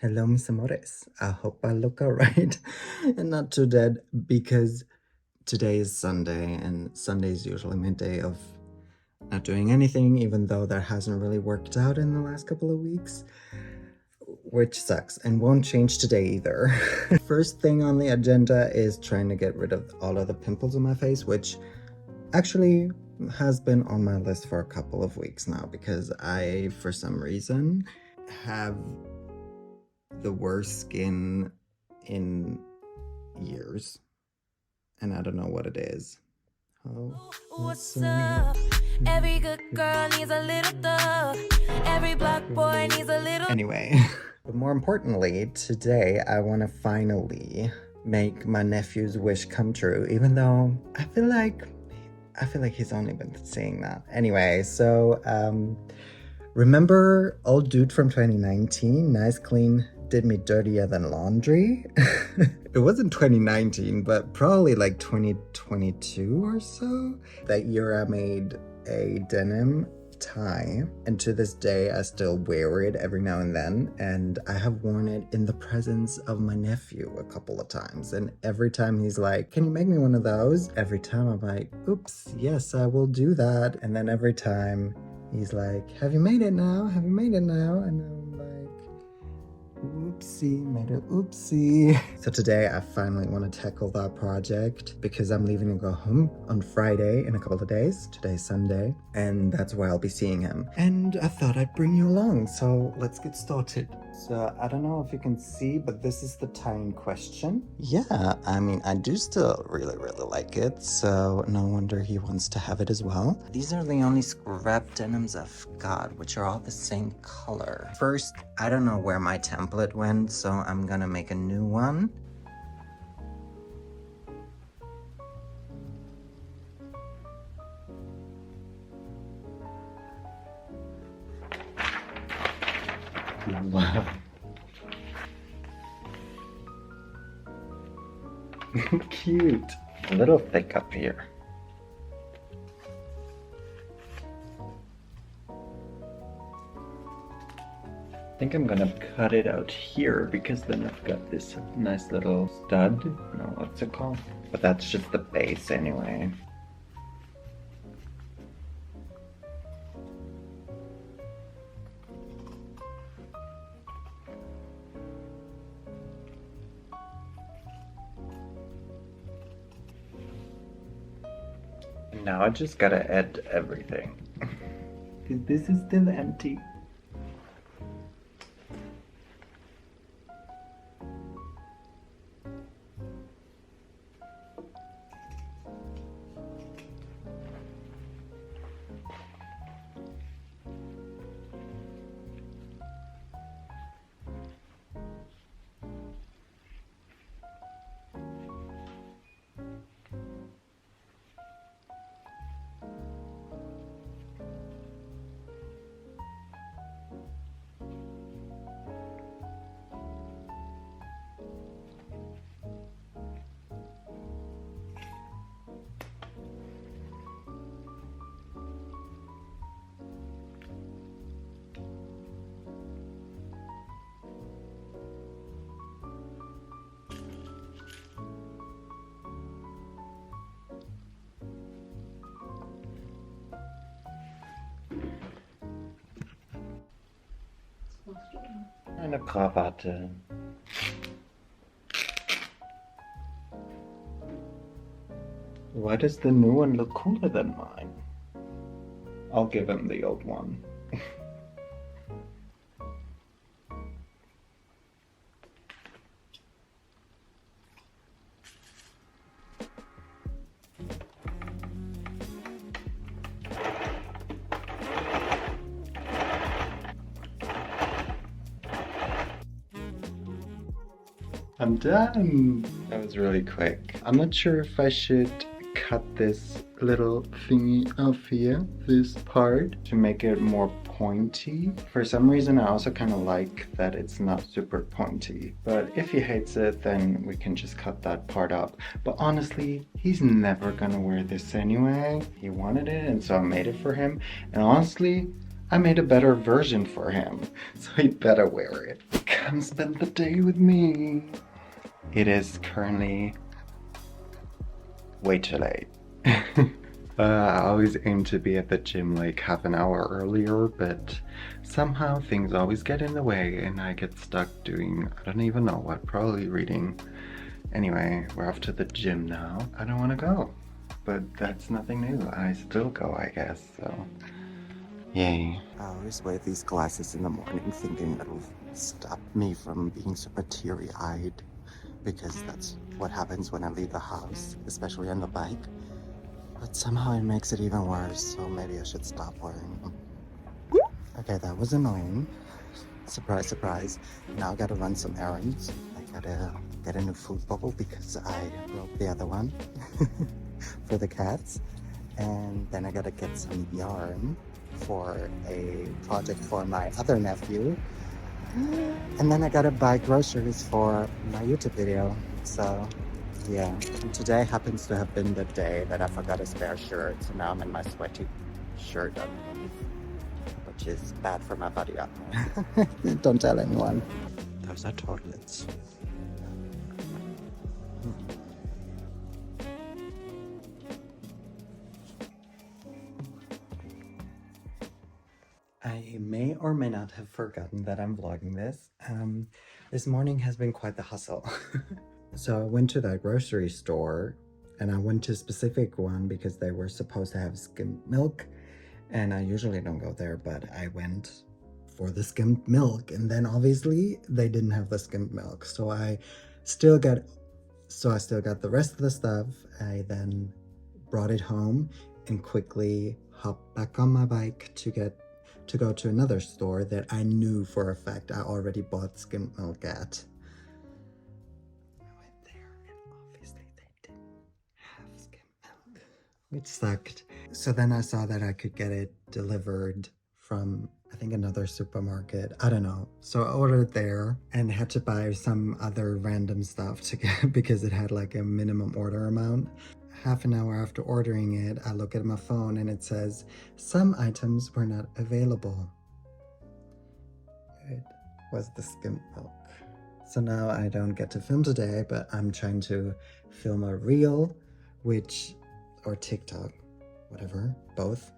Hello, mis amores. I hope I look alright and not too dead because today is Sunday and Sunday is usually my day of not doing anything, even though that hasn't really worked out in the last couple of weeks, which sucks and won't change today either. First thing on the agenda is trying to get rid of all of the pimples on my face, which actually has been on my list for a couple of weeks now because I, for some reason, have the worst skin in years, and I don't know what it is. Oh, what's up? Every good girl needs a little thug. Every black boy needs a little. Anyway, but more importantly, today I want to finally make my nephew's wish come true, even though I feel like he's only been saying that. Anyway, so remember old dude from 2019, nice clean, did me dirtier than laundry? It wasn't 2019, but probably like 2022 or so. That year I made a denim tie, and to this day I still wear it every now and then, and I have worn it in the presence of my nephew a couple of times, and every time he's like, can you make me one of those? Every time I'm like, oops, yes, I will do that. And then every time he's like, have you made it now? Have you made it now? And I'm like, oopsie, made a oopsie. So today I finally want to tackle that project because I'm leaving to go home on Friday in a couple of days. Today's Sunday, and that's where I'll be seeing him. And I thought I'd bring you along, so let's get started. So I don't know if you can see, but this is the tie in question. Yeah, I mean, I do still really like it, so no wonder he wants to have it as well. These are the only scrap denims I've got, which are all the same color. First, I don't know where my template went, so I'm gonna make a new one. Wow. Cute. A little thick up here. I think I'm gonna cut it out here because then I've got this nice little stud. No, what's it called? But that's just the base anyway. Now I just gotta add everything. Because this is still empty. Eine Krawatte. Why does the new one look cooler than mine? I'll give him the old one. I'm done! That was really quick. I'm not sure if I should cut this little thingy off here, this part, to make it more pointy. For some reason I also kind of like that it's not super pointy. But if he hates it, then we can just cut that part out. But honestly, he's never gonna wear this anyway. He wanted it, and so I made it for him. And honestly, I made a better version for him. So he better wear it. come spend the day with me. It is currently way too late. I always aim to be at the gym like half an hour earlier, but somehow things always get in the way and I get stuck doing, I don't even know what, probably reading. Anyway, we're off to the gym now. I don't want to go, but that's nothing new. I still go, I guess, so yay. I always wear these glasses in the morning thinking it'll stop me from being super teary-eyed, because that's what happens when I leave the house, especially on the bike. But somehow it makes it even worse, so maybe I should stop wearing them. Okay, that was annoying. Surprise, surprise. Now I gotta run some errands. I gotta get a new food bowl because I broke the other one for the cats. And then I gotta get some yarn for a project for my other nephew. And then I gotta buy groceries for my YouTube video. So yeah, and today happens to have been the day that I forgot a spare shirt, so now I'm in my sweaty shirt underneath, which is bad for my body. Don't tell anyone. Those are toilets. I may or may not have forgotten that I'm vlogging this. This morning has been quite the hustle. So I went to that grocery store and I went to a specific one because they were supposed to have skimmed milk, and I usually don't go there, but I went for the skimmed milk, and then obviously they didn't have the skimmed milk. So I still got the rest of the stuff. I then brought it home and quickly hopped back on my bike to go to another store that I knew for a fact I already bought skimmed milk at. Which sucked. So then I saw that I could get it delivered from, I think, another supermarket. I don't know. So I ordered there and had to buy some other random stuff to get because it had like a minimum order amount. Half an hour after ordering it, I look at my phone and it says some items were not available. It was the skimmed milk. So now I don't get to film today, but I'm trying to film a reel, or TikTok, whatever, both,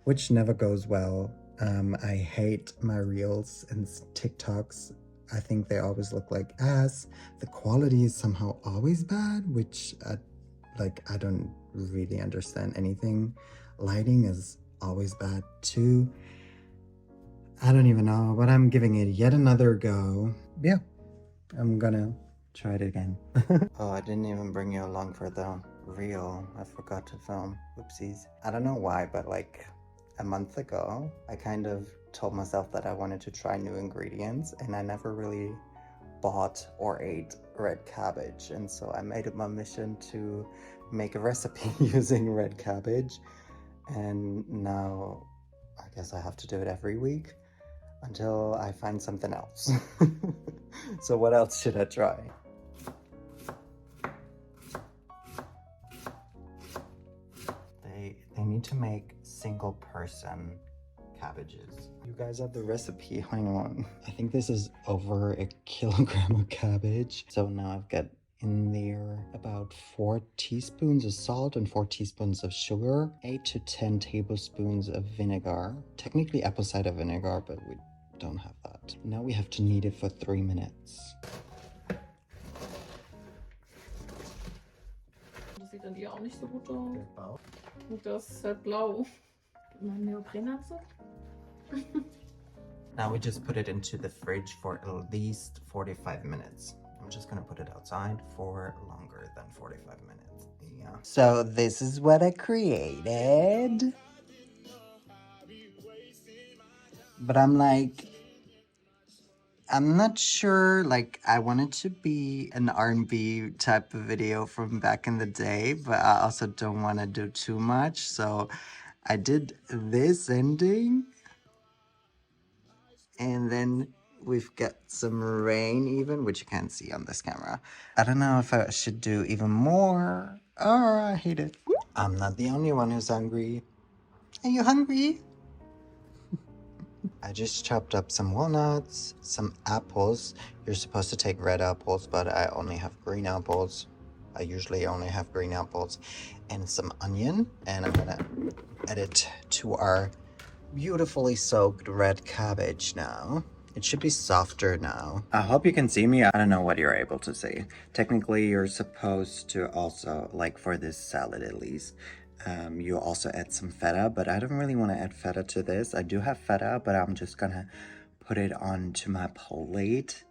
which never goes well. I hate my reels and TikToks. I think they always look like ass. The quality is somehow always bad, which I don't really understand anything. Lighting is always bad too. I don't even know, but I'm giving it yet another go. Yeah, I'm gonna try it again. Oh, I didn't even bring you along for the reel. I forgot to film. Whoopsies. I don't know why, but like a month ago, I kind of told myself that I wanted to try new ingredients, and I never really bought or ate red cabbage. And so I made it my mission to make a recipe using red cabbage. And now I guess I have to do it every week until I find something else. So what else should I try? They need to make single person cabbages. You guys have the recipe, hang on. I think this is over a kilogram of cabbage. So now I've got in there about 4 teaspoons of salt and 4 teaspoons of sugar, 8 to 10 tablespoons of vinegar. Technically apple cider vinegar, but we don't have that. Now we have to knead it for 3 minutes. Das sieht dann dir auch nicht so gut aus. Und das ist halt blau. Mein Neoprenanzug. Now we just put it into the fridge for at least 45 minutes. I'm just gonna put it outside for longer than 45 minutes. Yeah. So this is what I created. But I'm not sure, like, I wanted to be an R&B type of video from back in the day, but I also don't want to do too much, so I did this ending, and then we've got some rain even, which you can't see on this camera. I don't know if I should do even more. Oh, I hate it. I'm not the only one who's hungry. Are you hungry? I just chopped up some walnuts, some apples. You're supposed to take red apples, but I only have green apples. I usually only have green apples, and some onion. And I'm gonna add it to our beautifully soaked red cabbage now. It should be softer now. I hope you can see me. I don't know what you're able to see. Technically, you're supposed to also, like for this salad at least, you also add some feta, but I don't really want to add feta to this. I do have feta, but I'm just gonna put it onto my plate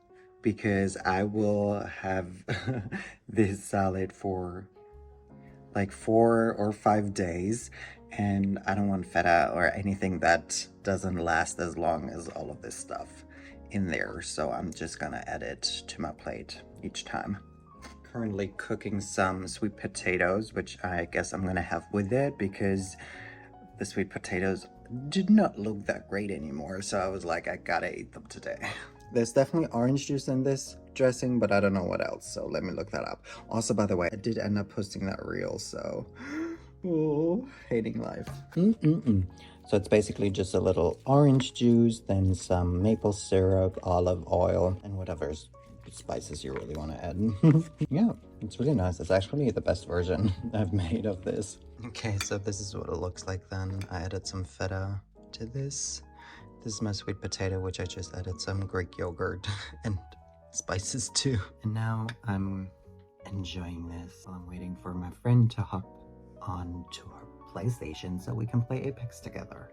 because I will have this salad for like 4 or 5 days, and I don't want feta or anything that doesn't last as long as all of this stuff in there, so I'm just gonna add it to my plate each time. Currently cooking some sweet potatoes, which I guess I'm gonna have with it because the sweet potatoes did not look that great anymore, so I was like, I gotta eat them today. There's definitely orange juice in this dressing, but I don't know what else, so let me look that up. Also, by the way, I did end up posting that reel, so oh, hating life. So it's basically just a little orange juice, then some maple syrup, olive oil, and whatever spices you really want to add. Yeah, it's really nice. It's actually the best version I've made of this. Okay, so this is what it looks like then. I added some feta to this. This is my sweet potato, which I just added some Greek yogurt and spices too. And now I'm enjoying this while I'm waiting for my friend to hop on to our PlayStation so we can play Apex together.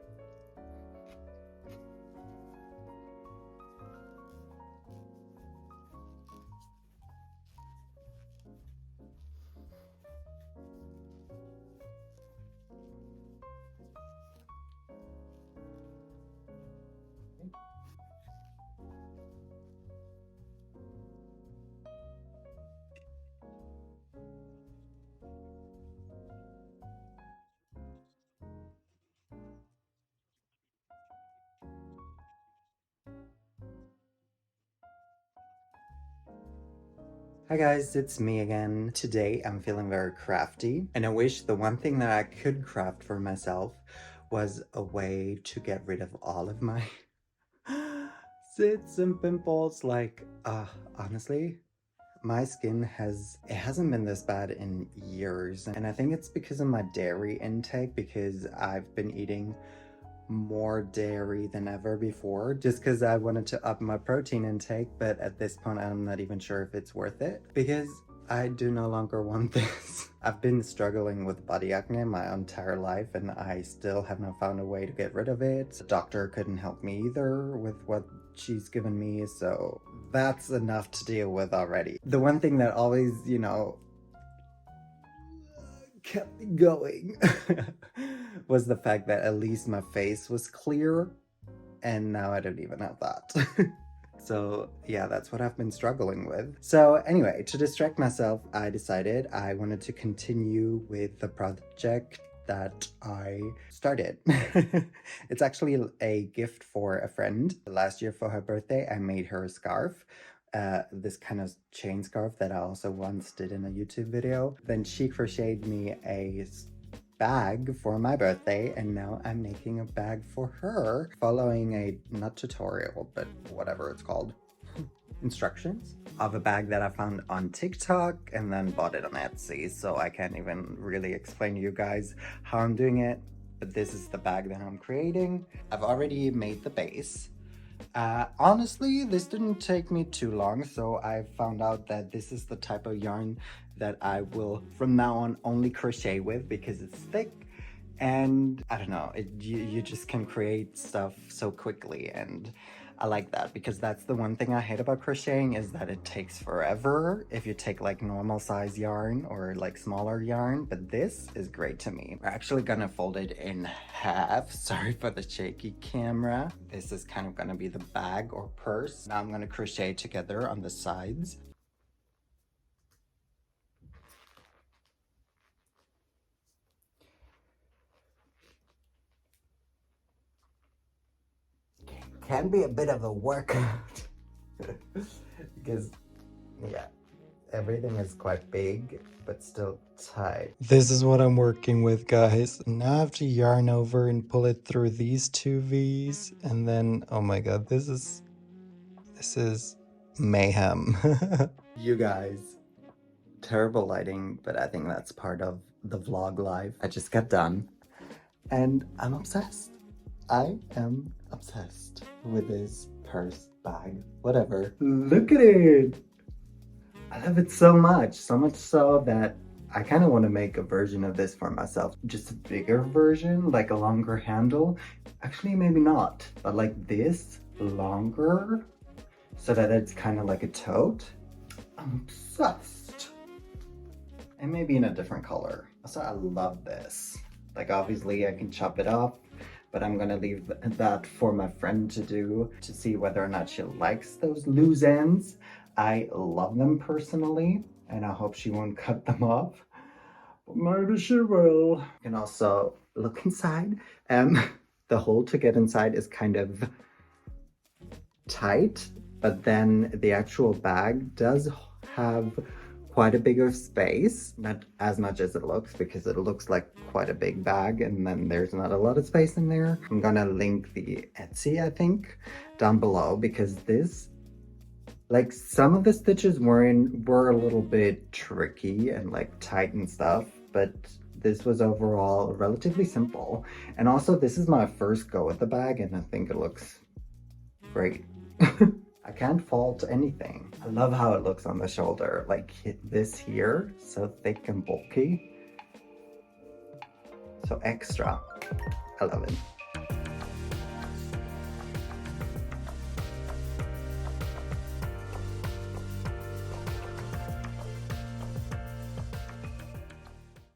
Hi guys, it's me again. Today I'm feeling very crafty, and I wish the one thing that I could craft for myself was a way to get rid of all of my zits and pimples. Like, honestly, my skin hasn't been this bad in years, and I think it's because of my dairy intake, because I've been eating more dairy than ever before just because I wanted to up my protein intake, but at this point I'm not even sure if it's worth it because I do no longer want this. I've been struggling with body acne my entire life and I still have not found a way to get rid of it. The doctor couldn't help me either with what she's given me, so that's enough to deal with already. The one thing that always, you know, kept me going was the fact that at least my face was clear, and now I don't even have that. So yeah, that's what I've been struggling with. So anyway, to distract myself, I decided I wanted to continue with the project that I started. It's actually a gift for a friend. Last year for her birthday, I made her a scarf. This kind of chain scarf that I also once did in a YouTube video. Then she crocheted me a bag for my birthday, and now I'm making a bag for her, following a, not tutorial, but whatever it's called, instructions of a bag that I found on TikTok and then bought it on Etsy. So I can't even really explain to you guys how I'm doing it, but this is the bag that I'm creating. I've already made the base. Honestly, this didn't take me too long, so I found out that this is the type of yarn that I will from now on only crochet with because it's thick, and I don't know, you just can create stuff so quickly, and I like that because that's the one thing I hate about crocheting is that it takes forever if you take like normal size yarn or like smaller yarn, but this is great to me. We're actually gonna fold it in half. Sorry for the shaky camera. This is kind of gonna be the bag or purse. Now I'm gonna crochet together on the sides. Can be a bit of a workout because yeah, everything is quite big, but still tight. This is what I'm working with, guys. Now I have to yarn over and pull it through these two V's, and then, oh my god, this is mayhem. You guys, terrible lighting, but I think that's part of the vlog life. I just got done, and I'm obsessed. I am obsessed with this purse, bag, whatever. Look at it! I love it so much so that I kind of want to make a version of this for myself. Just a bigger version, like a longer handle. Actually, maybe not, but like this, longer, so that it's kind of like a tote. I'm obsessed. And maybe in a different color. Also, I love this. Like, obviously I can chop it off, but I'm gonna leave that for my friend to do, to see whether or not she likes those loose ends. I love them personally, and I hope she won't cut them off, but maybe she will. You can also look inside. The hole to get inside is kind of tight, but then the actual bag does have quite a bigger space. Not as much as it looks, because it looks like quite a big bag and then there's not a lot of space in there. I'm gonna link the Etsy, I think, down below, because this, like, some of the stitches were a little bit tricky and like tight and stuff, but this was overall relatively simple. And also, this is my first go at the bag and I think it looks great. I can't fault anything. I love how it looks on the shoulder, like this here, so thick and bulky, so extra. I love it.